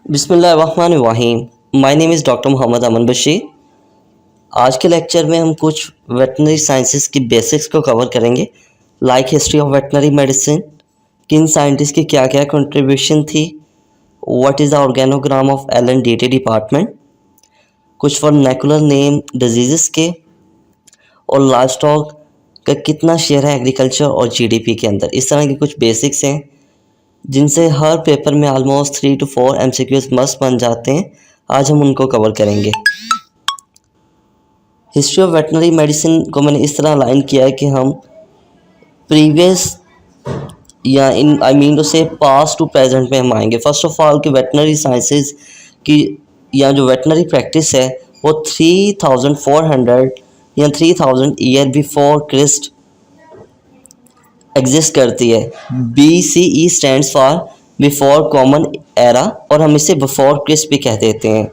बिस्मिल्लाहिर्रहमानिर्रहीम। My name is doctor Mohammad Aman Bashir. आज के लेक्चर में हम कुछ वेटनरी साइंसेस की बेसिक्स को कवर करेंगे, like history of veterinary medicine, किन साइंटिस्ट की क्या क्या कंट्रीब्यूशन थी, what is the organogram of L&DT department, कुछ वर्नैकुलर नेम डिजीज़ के, और लाइव स्टॉक का कितना शेयर है एग्रीकल्चर और GDP के अंदर। इस तरह के कुछ बेसिक्स हैं जिनसे हर पेपर में ऑलमोस्ट 3 to 4 MCQs मस्ट बन जाते हैं। आज हम उनको कवर करेंगे। हिस्ट्री ऑफ वेटनरी मेडिसिन को मैंने इस तरह अलाइन किया है कि हम प्रीवियस या टू से पास्ट टू प्रेजेंट में हम आएंगे। फर्स्ट ऑफ ऑल कि वेटनरी साइंसेज की या जो वेटनरी प्रैक्टिस है वो 3400 या 3000 ईयर बिफोर क्रिस्ट एग्जिस्ट करती है। BCE stands for before common era, और हम इसे बिफोर क्रिस्ट भी कह देते हैं।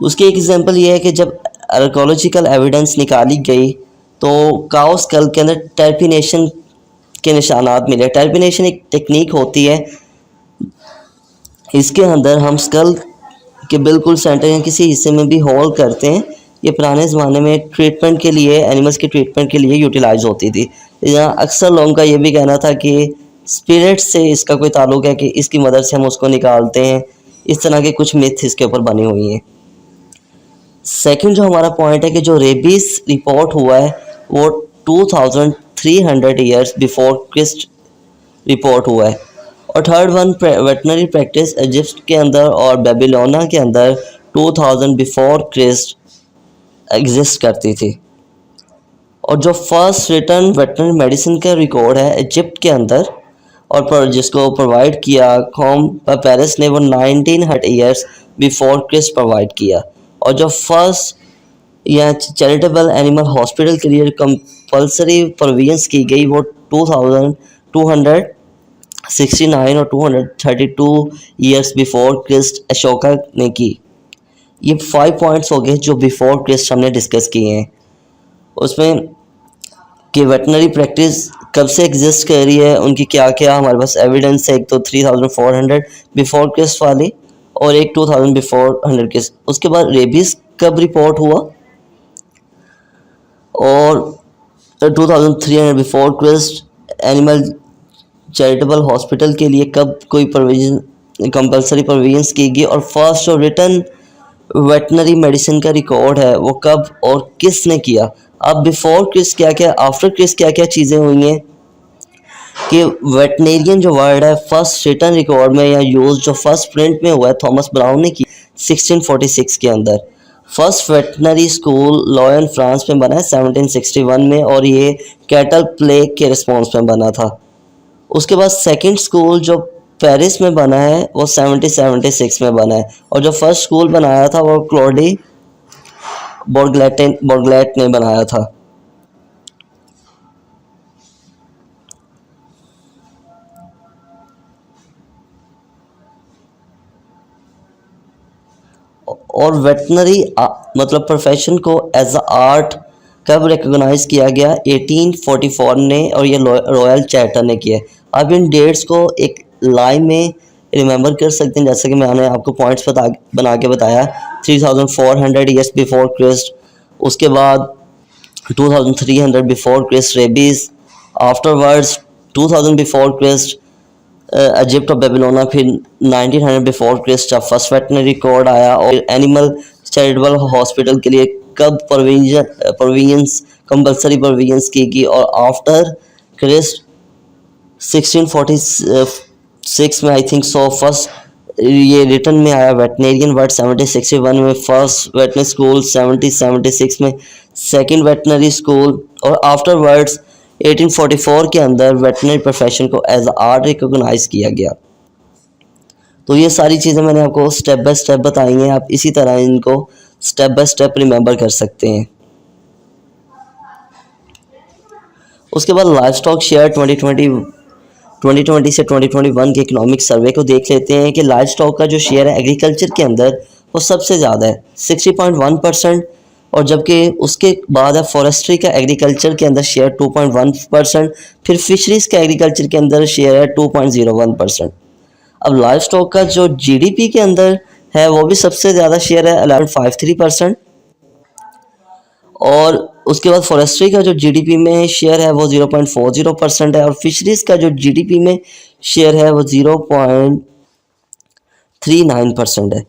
उसकी एक एग्जांपल ये है कि जब आर्कोलॉजिकल एविडेंस निकाली गई तो काउ स्कल के अंदर टर्पिनेशन के निशानात मिले। टर्पिनेशन एक टेक्निक होती है, इसके अंदर हम स्कल के बिल्कुल सेंटर या किसी हिस्से में भी होल करते हैं। ये पुराने ज़माने में ट्रीटमेंट के लिए, एनिमल्स के ट्रीटमेंट के लिए यूटिलाइज होती थी। या अक्सर लोगों का ये भी कहना था कि स्पिरिट से इसका कोई ताल्लुक है कि इसकी मदद से हम उसको निकालते हैं। इस तरह के कुछ मिथ इसके ऊपर बनी हुई हैं। सेकंड जो हमारा पॉइंट है कि जो रेबीज रिपोर्ट हुआ है वो 2300 ईयर्स बिफोर क्रिस्ट रिपोर्ट हुआ है। और third one veterinary practice Egypt के अंदर और बेबीलोना के अंदर 2000 बिफोर क्रिस्ट एग्जिस्ट करती थी। और जो फर्स्ट रिटर्न वेटनरी मेडिसिन का रिकॉर्ड है इजिप्ट के अंदर और जिसको प्रोवाइड किया कॉम पेरिस ने, वो 1900 ईयर्स बिफोर क्रिस्ट प्रोवाइड किया। और जो फर्स्ट या चैरिटेबल एनिमल हॉस्पिटल के लिए कंपल्सरी प्रोविजंस की गई वो 2269 और 232 ईयर्स बिफोर क्रिस्ट अशोका ने की। ये 5 पॉइंट्स हो गए जो बिफोर क्रिस्ट हमने डिस्कस किए हैं। उसमें कि वेटनरी प्रैक्टिस कब से एग्जिस्ट कर रही है, उनकी क्या क्या हमारे पास एविडेंस है। एक तो 3400 बिफोर क्रिस्ट वाली और एक 2000 बिफोर 100 क्रिस्ट। उसके बाद रेबीज कब रिपोर्ट हुआ और 2300 before Christ animal charitable hospital के लिए कब कोई प्रोविजन कंपल्सरी प्रोविजंस की गई, और फर्स्ट और रिटर्न वेटनरी मेडिसिन का रिकॉर्ड है वो कब और किसने किया। अब बिफोर क्रिस्ट क्या क्या, आफ्टर क्रिस्ट क्या क्या चीज़ें हुई हैं कि वेटनेरियन जो वर्ड है फर्स्ट रिटर्न रिकॉर्ड में या यूज जो फर्स्ट प्रिंट में हुआ है थॉमस ब्राउन ने की 1646 के अंदर। First veterinary school lion France में बना है 1761 में, और ये कैटल प्लेग के रिस्पॉन्स में बना था। उसके बाद सेकंड स्कूल जो पेरिस में बना है वो 1776 में बना है, और जो फर्स्ट स्कूल बनाया था वो क्लॉडी बोर्गलेट ने बनाया था। और वेटनरी मतलब प्रोफेशन को एज अ आर्ट कब रिकॉग्नाइज किया गया, 1844 ने, और ये रॉयल चार्टर ने किया। अब इन डेट्स को एक लाइन में रिमेंबर कर सकते हैं, जैसे कि मैंने आपको पॉइंट्स बना के बताया। 3400 ईयर्स बिफोर क्रिस्ट, उसके बाद 2300 before Christ rabies, afterwards 2000 before Christ Egypt और बेबीलोना, फिर 1900 बिफोर क्रिस्ट जब फर्स्ट वेटनरी रिकॉर्ड आया। और एनिमल चैरिटेबल हॉस्पिटल के लिए कब प्रोविजंस कंपल्सरी प्रोविजंस की गई, और आफ्टर क्रिस्ट 1646 में आई थिंक सो फर्स्ट ये रिटर्न में आया वेटनेरियन वर्ड। 1761 में फर्स्ट वेटनरी स्कूल, 1776 में सेकंड वेटनरी स्कूल, और आफ्टर वर्ड्स 1844 के अंदर वेटनरी प्रोफेशन को एज आर्ट रिकॉग्नाइज किया गया। तो ये सारी चीज़ें मैंने आपको स्टेप बाय स्टेप बताई हैं, आप इसी तरह इनको स्टेप बाय स्टेप रिमेंबर कर सकते हैं। उसके बाद लाइव स्टॉक शेयर 2020 से 2021 के इकोनॉमिक सर्वे को देख लेते हैं कि लाइव स्टॉक का जो शेयर है एग्रीकल्चर के अंदर वो सबसे ज़्यादा है 60.1%, और जबकि उसके बाद है फॉरेस्ट्री का एग्रीकल्चर के अंदर शेयर 2.1%, फिर फिशरीज़ का एग्रीकल्चर के अंदर शेयर है 2.01%। अब लाइव स्टॉक का जो जीडीपी के अंदर है वो भी सबसे ज़्यादा शेयर है 11.53%, और उसके बाद फॉरेस्ट्री का जो जीडीपी में शेयर है वो 0.40% है, और फिशरीज़ का जो जीडीपी में शेयर है वो 0.39% है।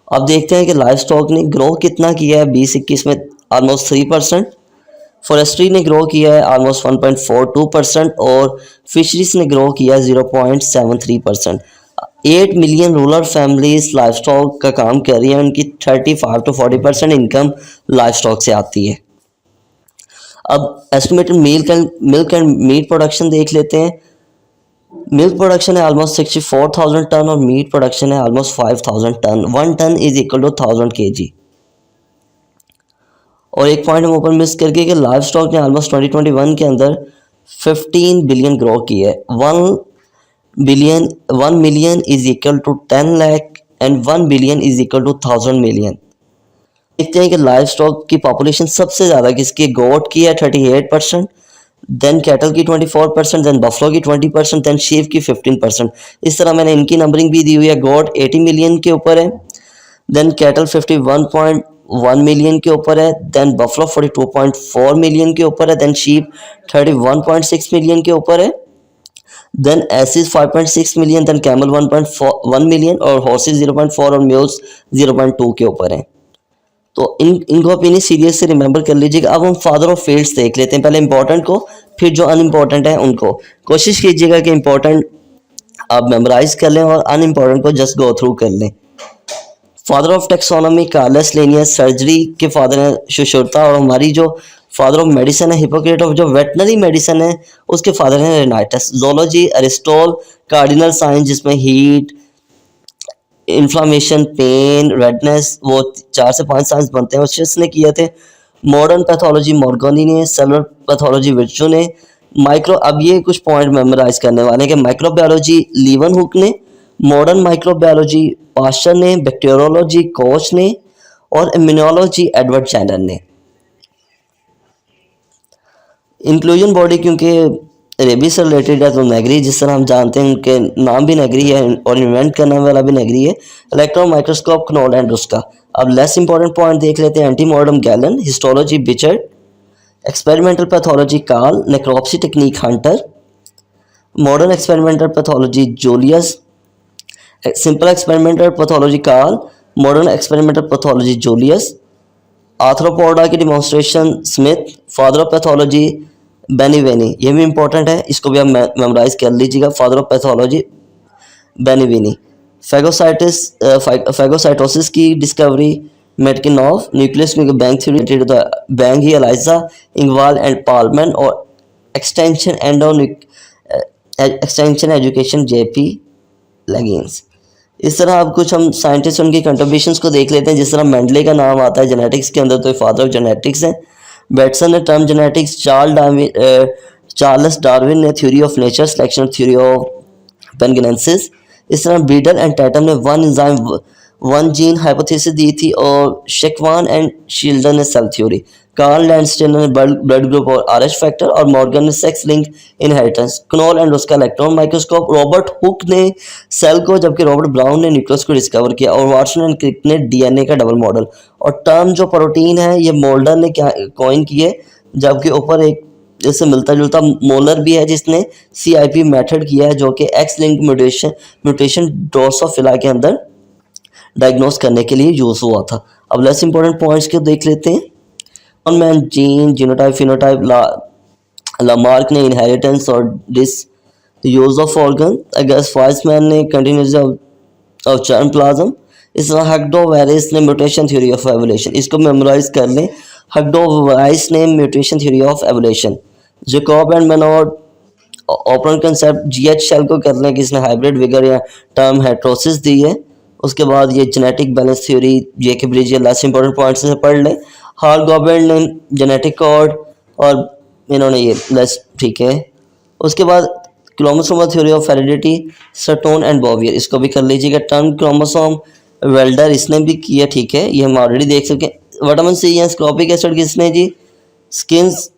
अब देखते हैं कि लाइव स्टॉक ने ग्रो कितना किया है 2021 में, ऑलमोस्ट 3%। फॉरेस्ट्री ने ग्रो किया है ऑलमोस्ट 1.42%, और फिशरीज ने ग्रो किया है 0.73%। 8 million rural families live stock का काम कर रही हैं, उनकी 35 to 40% इनकम लाइव स्टॉक से आती है। अब estimated milk and meat production देख लेते हैं। मिल्क प्रोडक्शन है ऑलमोस्ट 64,000 टन, और मीट प्रोडक्शन है almost 5,000 ton. 1 ton is equal to 1000 kg। और एक पॉइंट हम ऊपर मिस करके कि लाइव स्टॉक ने ऑलमोस्ट 2021 के अंदर 15 बिलियन ग्रो की है। 1 million is equal to 10 lakh and 1 billion is equal to 1000 million. देखते हैं कि लाइव स्टॉक की पॉपुलेशन सबसे ज़्यादा किसकी, गोट की है 38%, देन कैटल की 24%, देन बफलो की 20%, देन शीप की 15%। इस तरह मैंने इनकी नंबरिंग भी दी हुई है। गोट 80 मिलियन के ऊपर है, देन कैटल 51.1 मिलियन के ऊपर है, देन बफलो 42.4 मिलियन के ऊपर है, देन शीप 31.6 मिलियन के ऊपर है, then asses 5.6 million, then camel 1.1 million, और हॉर्सेस 0.4 और म्यूल्स 0.2 के ऊपर हैं। तो इनको अपनी सीरियस से रिमेंबर कर लीजिएगा। अब हम फादर ऑफ फील्ड्स देख लेते हैं, पहले इंपॉर्टेंट को फिर जो अनइम्पॉर्टेंट है उनको। कोशिश कीजिएगा कि इंपॉर्टेंट आप मेमोराइज कर लें और अनइम्पॉर्टेंट को जस्ट गो थ्रू कर लें। Father of taxonomy Carolus Linnaeus, surgery के फादर हैं सुश्रुता, और हमारी जो फादर ऑफ मेडिसिन है हिपोक्रेट, जो वेटनरी मेडिसिन है उसके फादर हैं Renatus. Zoology Aristotle, cardinal science जिसमें हीट, इन्फ्लामेशन, पेन, रेडनेस, वो 4 से 5 साइंस बनते हैं, उसने किए थे। मॉडर्न पैथोलॉजी मॉर्गनी ने, सेलुलर पैथोलॉजी विर्चू ने, माइक्रो, अब ये कुछ पॉइंट मेमोराइज करने वाले हैं कि माइक्रोबायोलॉजी लीवन हुक ने, मॉडर्न माइक्रोबायोलॉजी पास्चर ने, बैक्टीरियोलॉजी कोच ने, और इम्यूनोलॉजी एडवर्ड चैनर ने। इंक्लूजन बॉडी क्योंकि रेबीज से रिलेटेड है तो नेगरी, जिस तरह हम जानते हैं उनके नाम भी नेगरी है और इन्वेंट करने वाला भी नेगरी है। Electron microscope Knoll and Ruska. अब लेस इंपॉर्टेंट पॉइंट देख लेते हैं। Antemortem Galen, histology Bichat, experimental pathology Karl, necropsy technique Hunter, modern experimental pathology Julius, simple experimental pathology Karl, modern experimental pathology Julius, arthropoda की demonstration Smith, father of pathology Benivieni, ये भी important है, इसको भी आप मेमोराइज कर लीजिएगा। Father of pathology Benivieni. Phagocytosis की डिस्कवरी मेटकिनॉफ, न्यूक्लियस में बैंग थ्योरी, बैंग ही, एलाइजा इंगवाल एंड पालमैन, और एक्सटेंशन एजुकेशन जेपी लेगिंस। इस तरह अब कुछ हम साइंटिस्ट उनकी कंट्रीब्यूशंस को देख लेते हैं। जिस तरह मेंडले का नाम आता है जेनेटिक्स के अंदर, तो फादर ऑफ जेनेटिक्स हैं। बेटसन ने टर्म जेनेटिक्स, चार्ल्स डार्विन ने theory of nature selection, theory of pangenesis. इस तरह बीडल एंड टैटम ने one enzyme one gene hypothesis दी थी, और शेकवान एंड शील्डर ने सेल थ्योरी। कार्ल लैंडस्टेन ने ब्लड ग्रुप और आरएच फैक्टर, और मॉर्गन ने sex link inheritance. Knoll and उसका इलेक्ट्रॉन माइक्रोस्कोप। रॉबर्ट हुक ने सेल को, जबकि रॉबर्ट ब्राउन ने न्यूक्लियस को डिस्कवर किया, और वाटसन एंड क्रिक ने डीएनए का डबल मॉडल। और टर्म जो प्रोटीन है ये मोल्डर ने क्या कॉइन किए, जबकि ऊपर एक इससे मिलता जुलता मोलर भी है जिसने CIP मेथड किया है, जो कि एक्स लिंक म्यूटेशन ड्रोसोफिला के अंदर डायग्नोस करने के लिए यूज हुआ था। अब लेस इंपॉर्टेंट पॉइंट्स के देख लेते हैं। मैन जीन, जीनोटाइप, फिनोटाइप, लामार्क ने इनहेरिटेंस और disuse of organ. August Weismann ने कंटिन्यूटी ऑफ जर्म प्लाज्म। इस तरह हकडो वायरस ने म्यूटेशन थ्योरी ऑफ एवोल्यूशन, इसको मेमोराइज कर लें। हकडो वाइस ने mutation theory of evolution. Jacob and Monod operon concept GH Shull को कर लें कि इसने हाइब्रिड विगर या टर्म हेट्रोसिस दी है। उसके बाद ये genetic balance theory, JK bridge, ये लेस इंपॉर्टेंट पॉइंट्स से पढ़ लें। हाल गॉबर्ड ने जेनेटिक कोड, और इन्होंने ये लेस, ठीक है। उसके बाद chromosome theory of heredity, Sutton and Boveri, इसको भी कर लीजिएगा। टर्न क्रोमोसोम वेल्डर, इसने भी किया, ठीक है, ये हम ऑलरेडी देख सकते हैं। विटामिन C या स्कॉपिक एसिड किसने जी, स्किन्स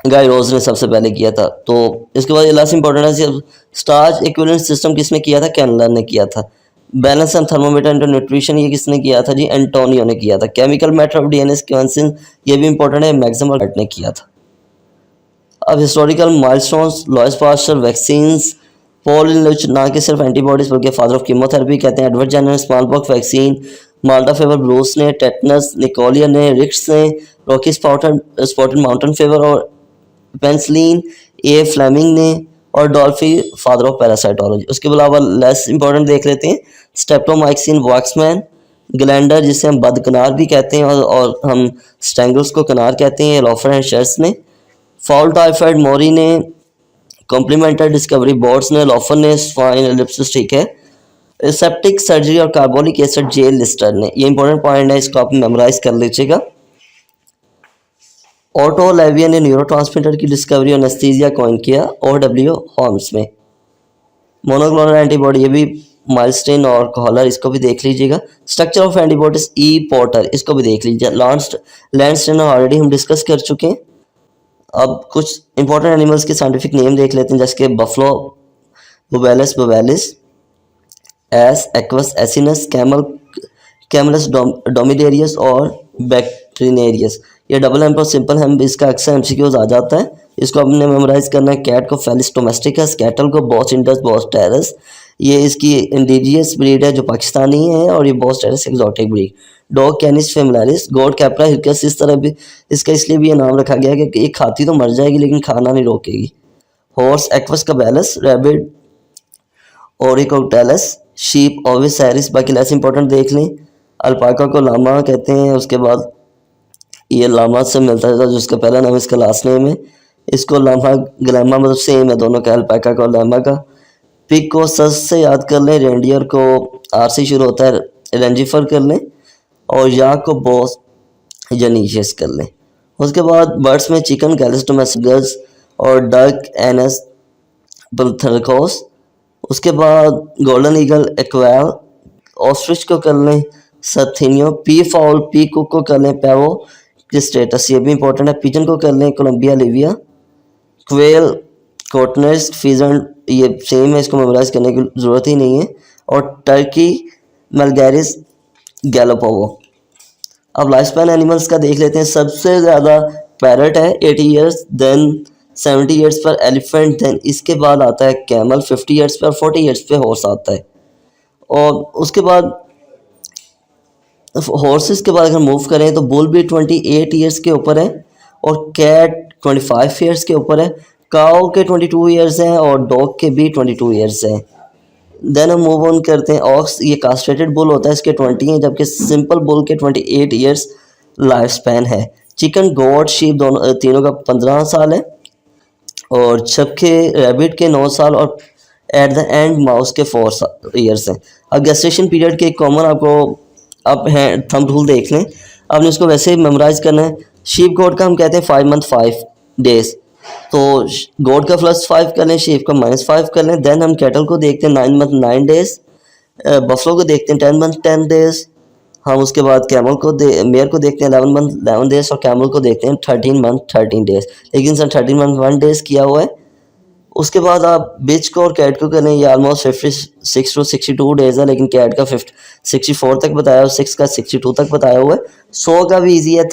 गाय रोज ने सबसे पहले किया था। तो इसके बाद लास्ट इंपॉर्टेंट है, स्टार्च इक्विवेलेंट सिस्टम किसने किया था? कैनलर ने किया था। Balance and thermometer and nutrition ये किसने किया था जी? एंटोनियो ने किया था। Chemical matter of DNA sequencing ये भी इंपॉर्टेंट है, मैक्सिमम ने किया था। अब historical milestones, Louis Pasteur, vaccines, Paul Ehrlich ना कि सिर्फ एंटीबॉडीज बल्कि फादर ऑफ कीमोथेरेपी कहते हैं। Edward Jenner smallpox vaccine, Malta fever Bruce ने, टेटनस निकोलिया ने, रिक्स ने, रॉकी स्पॉटेड माउंटेन फेवर और पेंसिलिन ए फ्लेमिंग ने, और डॉल्फी फादर ऑफ पैरासाइटोलॉजी। उसके अलावा लेस इंपॉर्टेंट देख लेते हैं, स्टेप्टोमाइक्सिन वॉक्समैन, ग्लैंडर जिसे हम बदकनार भी कहते हैं और हम स्टैंगल्स को कनार कहते हैं, लॉफर एंड शर्स ने, फॉल टाइफाइड मोरी ने, कॉम्प्लीमेंटर डिस्कवरी बोर्ड्स ने, लॉफर ने, स्वाइन एलिप्सिस ठीक है, सेप्टिक सर्जरी और कार्बोलिक एसिड जे लिस्टर ने। ये इंपॉर्टेंट पॉइंट है, इसको आप मेमोराइज कर लीजिएगा। ऑटो लेविया ने न्यूरोट्रांसमीटर की डिस्कवरी और एनेस्थीसिया कॉइन किया OW हॉर्म्स में। मोनोक्लोनल एंटीबॉडी ये भी माइलस्टीन और कॉलर, इसको भी देख लीजिएगा। Structure of antibodies E porter, इसको भी देख लीजिए। लैंडस्टेन ऑलरेडी हम डिस्कस कर चुके हैं। अब कुछ इंपॉर्टेंट एनिमल्स के साइंटिफिक नेम देख लेते हैं, जैसे कि buffalo बुबेलिस बुबेलिस, S aqueous acinus, Camelus डोमिडेरियस और बैक्टीरियस। ये डबल एम पर सिंपल है, इसका अक्सर एमसीक्यूज आ जाता है, इसको आपने मेमोराइज करना है। कैट को फेलिस डोमेस्टिकस, कैटल को बॉस इंडस बॉस टेरस, ये इसकी इंडिजियस ब्रीड है जो पाकिस्तानी है, और ये Bos taurus exotic breed. Dog Canis familiaris, goat Capra hircus, इस तरह भी इसका इसलिए भी ये नाम रखा गया है कि ये खाती तो मर जाएगी लेकिन खाना नहीं रोकेगी। हॉर्स एक्वस कबेलस, रैबिट ओरिकोटेलस, शीप ओविसैरिस, बाकी लेस इंपॉर्टेंट देख लें। अल्पाका को लामा कहते हैं, उसके बाद ये लामा से मिलता है जिसका पहला नाम इसका लास्ट नेम है। इसको लामा ग्लैमा मतलब सेम है दोनों का, अल्पाका का और लामा का। पिग को सस से याद कर लें, रेंडियर को आर से शुरू होता है, रेंजिफर कर लें, और या को बॉस जनीशियस कर लें। उसके बाद बर्ड्स में चिकन गैलिस डोमेस्टिकस और डक एनस बल्थरकोस। उसके बाद गोल्डन ईगल एक्वेल, ऑस्ट्रिच को कर लें सथिनियो, पी फाउल पी कुक को कर लें पैवो क्रिस्टेटस, ये भी इंपॉर्टेंट है। पिजन को कर लें कोलंबिया लिविया, क्वेल कोटनेस्ट फिजन ये सेम है, इसको मेमोराइज करने की ज़रूरत ही नहीं है, और टर्की मलगैरिस गैलोपोवो। अब लाइफ स्पैन एनिमल्स का देख लेते हैं। सबसे ज़्यादा पैरट है 80 ईयर्स, देन 70 ईयर्स पर एलिफेंट, देन इसके बाद आता है कैमल 50 ईयर्स पर, 40 ईयर्स पे हॉर्स आता है, और उसके बाद हॉर्सेस के बाद अगर मूव करें तो बुल भी 28 ईयर्स के ऊपर है, और कैट 25 ईयर्स के ऊपर है, काओ के 22 ईयर्स हैं, और डॉग के भी 22 ईयर्स हैं। देन हम मूव ऑन करते हैं। ऑक्स ये कास्ट्रेटेड बुल होता है, इसके 20 हैं, जबकि सिंपल बुल के 28 ईयर्स लाइफ स्पैन है। चिकन गोट शीप दोनों तीनों का 15 साल है, और जबकि रैबिट के 9 साल, और एट द एंड माउस के 4 ईयर्स हैं। अब गेस्टेशन पीरियड के कॉमन आपको अब है थंब रूल देख लें, आपने उसको वैसे मेमोराइज करना है। शीप गोट का हम कहते हैं 5 मंथ 5 डेज, तो गोट का +5 कर लें, शीप का -5 कर लें। देन हम कैटल को देखते हैं 9 मंथ 9 डेज, बफलो को देखते हैं 10 मंथ 10 डेज, हम उसके बाद कैमल को मेयर को देखते हैं 11 मंथ 11 डेज, और कैमल को देखते हैं 13 मंथ 13 डेज, लेकिन सर 13 मंथ 1 डेज किया हुआ है। उसके बाद आप बिच को और कैट को करें, ये ऑलमोस्ट 56 to 62 डेज है, लेकिन कैट का 64 तक बताया, और 6 का 62 तक बताया हुआ है। 100 का भी ईजी है,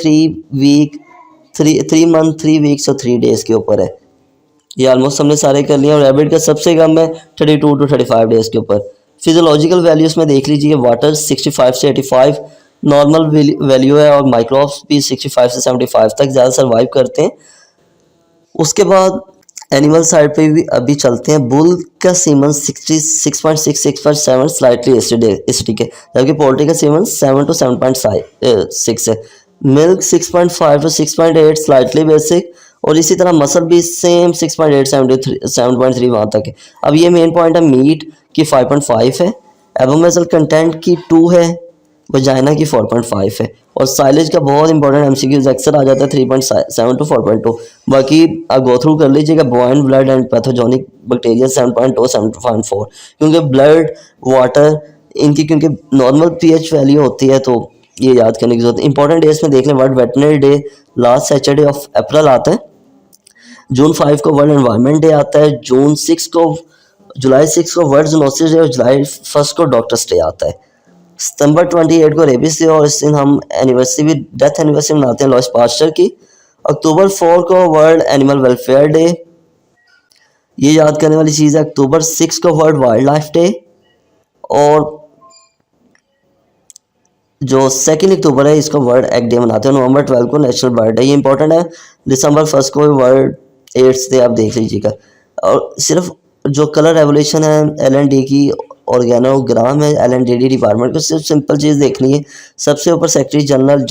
3 मंथ 3 वीक्स और 3 डेज के ऊपर है। ये ऑलमोस्ट हमने सारे कर लिए, और रैबिट का सबसे कम है 32 to 35 डेज के ऊपर। फिजियोलॉजिकल वैल्यूज में देख लीजिए, वाटर 65 से 85 नॉर्मल वैल्यू है, और माइक्रोब्स भी 65 से 75 तक ज़्यादा सर्वाइव करते हैं। उसके बाद एनिमल साइड पे भी अभी चलते हैं। बुल का सीमन 66.66 पर 7 स्लाइटली एसिडिक है, जबकि पोल्ट्री का सीमन 7 to 7.6 है। मिल्क 6.5 to 6.8 स्लाइटली बेसिक, और इसी तरह मसल भी सेम 6.8 7.3 वहाँ तक है। अब ये मेन पॉइंट है, मीट की 5.5 है, एबोमेसल कंटेंट की 2 है, वजाइना की 4.5 है, और साइलेज का बहुत इंपॉर्टेंट एमसीक्यूज अक्सर आ जाता है 3.7 to 4.2। बाकी आप गो थ्रू कर लीजिएगा। बॉइन ब्लड एंड पैथोजेनिक बैक्टीरिया 7.2 7.4, क्योंकि ब्लड वाटर इनकी क्योंकि नॉर्मल पीएच वैल्यू होती है, तो ये याद करने की जरूरत है। इंपॉर्टेंट डेज में देख लें, world veterinary day last Saturday of April आता है। जून 5 को वर्ल्ड एनवायरनमेंट डे आता है, जुलाई 6 को वर्ल्ड जूनोसिस डे और जुलाई 1 को डॉक्टर्स डे आता है। सितंबर 28 को रेबिस डे और इस दिन हम डेथ एनिवर्सरी मनाते हैं लॉइस पास्चर की। अक्टूबर 4 को वर्ल्ड एनिमल वेलफेयर डे, ये याद करने वाली चीज़ है। अक्टूबर 6 को वर्ल्ड वाइल्ड लाइफ डे और जो 2 अक्टूबर है इसको वर्ल्ड एग डे मनाते हैं। नवंबर 12 को नेशनल बर्ड डे, ये इंपॉर्टेंट है। दिसंबर 1 को वर्ल्ड एड्स डे, आप देख लीजिएगा। और सिर्फ जो कलर रेवोल्यूशन है LND की ऑर्गेनोग्राम है LNDD डिपार्टमेंट को, सिर्फ सिंपल चीज़ देखनी है। सबसे ऊपर सेक्रेटरी जनरल,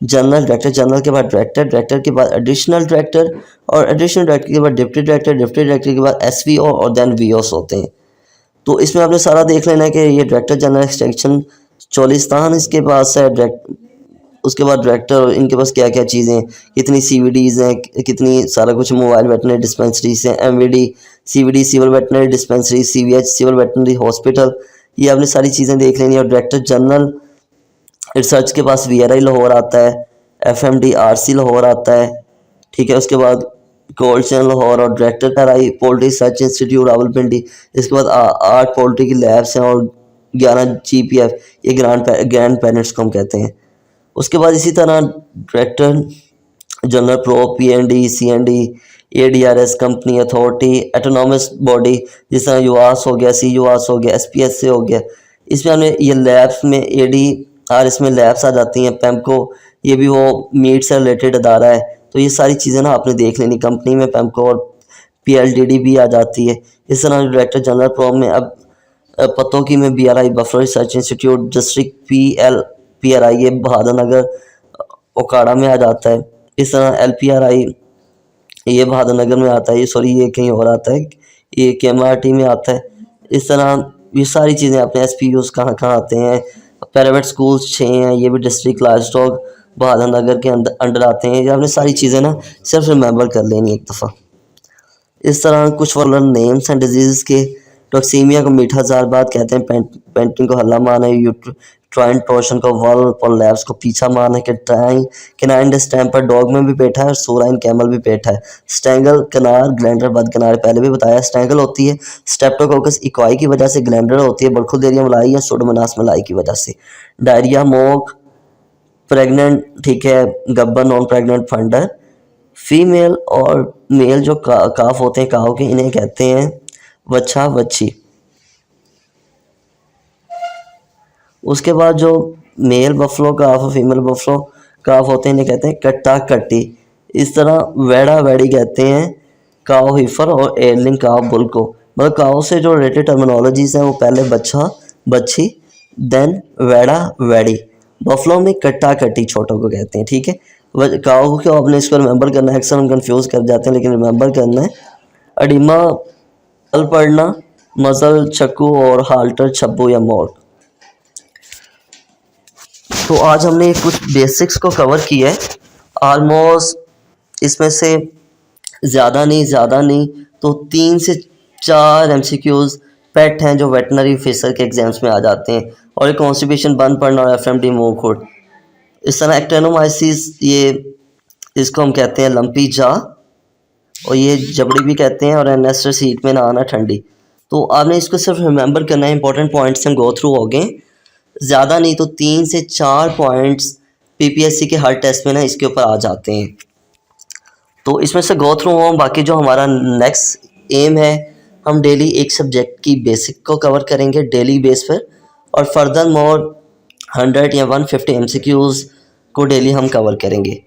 जनरल के बाद डायरेक्टर के बाद एडिशनल डायरेक्टर और एडिशनल डायरेक्टर के बाद डिप्टी डायरेक्टर के बाद SVO और देन VOs होते हैं। तो इसमें आपने सारा देख लेना है कि ये डायरेक्टर जनरल एक्सटेंशन चोलिस्तान इसके पास है, उसके बाद डायरेक्टर, इनके पास क्या क्या चीज़ें, कितनी CVDs हैं, कितनी सारा कुछ, मोबाइल वेटनरी डिस्पेंसरीज हैं, MVD CVD civil veterinary dispensary, CVH civil veterinary hospital, ये आपने सारी चीज़ें देख लेनी है। और डायरेक्टर जनरल रिसर्च के पास VRI लाहौर आता है, FMD RC लाहौर आता है, ठीक है। उसके बाद कोल्ड चेन लाहौर और director RI poultry research institute Rawalpindi. इसके बाद 8 पोल्ट्री की लैब्स हैं और 11 GPF, ये ग्रैंड पेरेंट्स को हम कहते हैं। उसके बाद इसी तरह director general pro, PND, CND, ADRS company authority, autonomous body जिस तरह UAS हो गया, CUAS हो गया, SPSA हो गया। इसमें हमने ये लैब्स में ADR में लैब्स आ जाती हैं। PEMCO, ये भी वो मीट से रिलेटेड अदारा है। तो ये सारी चीज़ें ना आपने देख लेनी। कंपनी में PEMCO और PLDD भी आ जाती है। इस तरह डायरेक्टर जनरल प्रो में अब पतों की में BRI buffalo research institute, district PRI ये बहादुर नगर ओकाड़ा में आ जाता है। इस तरह LPRI ये बहादुर नगर में आता है, ये कहीं और आता है, ये KMRT में आता है। इस तरह ये सारी चीज़ें अपने SPUs कहाँ कहाँ आते हैं। प्राइवेट स्कूल्स 6 हैं, ये भी डिस्ट्रिक्ट लाइव स्टॉक बहादुर नगर के अंडर आते हैं। ये आपने सारी चीज़ें ना सिर्फ रिमेंबर कर लेनी एक दफ़ा। इस तरह कुछ वाला नेम्स हैं डिजीज़ के। टॉक्सीमिया को मीठा ज़ारबाद कहते हैं, पेंटिंग को हल्ला मान है, यूट्राइन टोर्शन को वल, प्रोलैप्स को पीछा मान है, कैनाइन डिस्टेंपर डॉग में भी बैठा है और सोराइन कैमल भी बैठा है। स्टैंगल कनार, ग्लैंडर बद कनार पहले भी बताया। स्टैंगल होती है स्ट्रेप्टोकोकस इक्वाई की वजह से, ग्लैंडर होती है बरखुरदेरिया मलाई या सुडोमोनास मलाई की वजह से। डायरिया, मोक, प्रेग्नेंट, ठीक है, Gabbar, non pregnant funder. Female और मेल जो काफ होते हैं काव के, इन्हें कहते हैं वच्छा वच्छी। उसके बाद जो मेल बफलो काफ और फीमेल बफलो काफ होते हैं इन्हें कहते हैं कट्टा कट्टी। इस तरह वेड़ा वैड़ी कहते हैं काव हिफर और एयरलिंग काव बुल को। मतलब काव से जो रिलेटेड टर्मिनोलॉजीज हैं वो पहले बच्चा बच्ची, देन वेड़ा वैड़ी। बफलो में कट्टा कट्टी छोटों को कहते हैं, ठीक है। काव को आपने इसको रिमेंबर करना है, अक्सर हम कंफ्यूज कर जाते हैं लेकिन रिमेंबर करना है। अडीमा अल पढ़ना, मजल चक्कू और हाल्टर छब्बू या मोर। तो आज हमने कुछ बेसिक्स को कवर किया है ऑलमोस्ट। इसमें से ज़्यादा नहीं तो 3 से 4 MCQs पेट हैं जो वेटनरी ऑफिसर के एग्जाम्स में आ जाते हैं। और एक कॉन्स्टिपेशन बंद पढ़ना और FMD मुंह खुर। इस तरह एक्टेनोमाइसिस, ये इसको हम कहते हैं लंपी जा, और ये जबड़ी भी कहते हैं, और एनेस्टस हीट में ना आना ठंडी। तो आपने इसको सिर्फ रिमेंबर करना है, इंपॉर्टेंट पॉइंट्स हम गो थ्रू हो गए। ज़्यादा नहीं तो 3 से 4 पॉइंट्स PPSC के हर टेस्ट में ना इसके ऊपर आ जाते हैं। तो इसमें से गो थ्रू हो। बाकी जो हमारा नेक्स्ट एम है, हम डेली एक सब्जेक्ट की बेसिक को कवर करेंगे डेली बेस पर, और फर्दर मोर 100 या 150 MCQs को डेली हम कवर करेंगे।